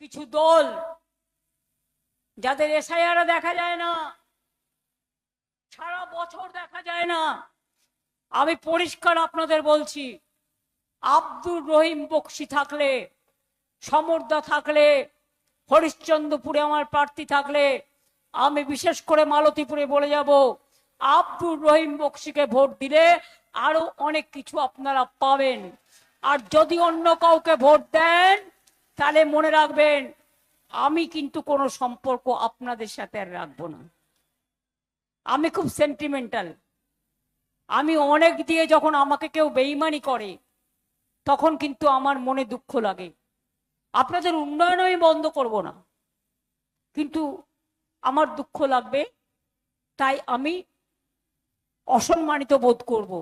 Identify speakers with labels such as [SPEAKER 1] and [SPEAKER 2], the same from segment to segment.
[SPEAKER 1] কিছু দল যাদের এসআইআর দেখা যায় না, সারা বছর দেখা যায় না, আমি পরিষ্কার আপনাদের বলছি, আব্দুর রহিম বক্সি থাকলে, সমরদা থাকলে, হরিশ্চন্দ্রপুরে আমার প্রার্থী থাকলে, আমি বিশেষ করে মালতীপুরে বলে যাব, আব্দুর রহিম বক্সিকে ভোট দিলে আরো অনেক কিছু আপনারা পাবেন। আর যদি অন্য কাউকে ভোট দেন তাহলে মনে রাখবেন, আমি কিন্তু কোনো সম্পর্ক আপনাদের সাথে আর রাখবো না। আমি খুব সেন্টিমেন্টাল। আমি অনেক দিয়ে যখন আমাকে কেউ বেইমানি করে তখন কিন্তু আমার মনে দুঃখ লাগে। আপনাদের উন্নয়ন আমি বন্ধ করব না, কিন্তু আমার দুঃখ লাগবে, তাই আমি অসম্মানিত বোধ করব,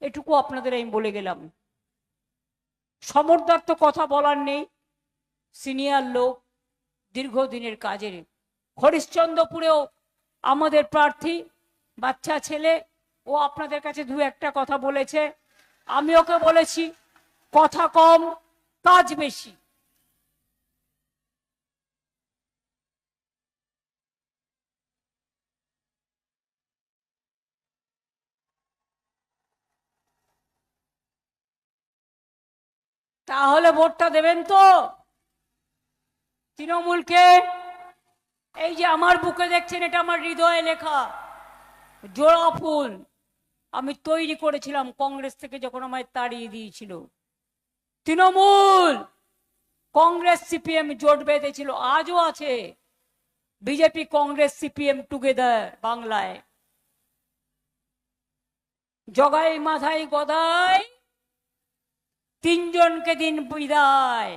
[SPEAKER 1] এটুকু আপনাদের আমি বলে গেলাম। সমরদার তো কথা বলার নেই, সিনিয়র লোক, দীর্ঘদিনের কাজের। হরিশ্চন্দ্রপুরেও আমাদের প্রার্থী, বাচ্চা ছেলে, ও আপনাদের কাছে দু একটা কথা বলেছে, আমি ওকে বলেছি কথা কম কাজ বেশি। তাহলে ভোটটা দেবেন তো তৃণমূলকে। এই যে আমার বুকে দেখছেন, এটা আমার হৃদয়ে লেখা জোড়া ফুল, আমি তৈরি করেছিলাম কংগ্রেস থেকে যখন আমায় তাড়িয়ে দিয়েছিল। তৃণমূল, কংগ্রেস সিপিএম জোট বেঁধেছিল, আজও আছে বিজেপি কংগ্রেস সিপিএম টুগেদার বাংলায়। জগাই মাথায় গদায়, তিনজনকে দিন বিদায়।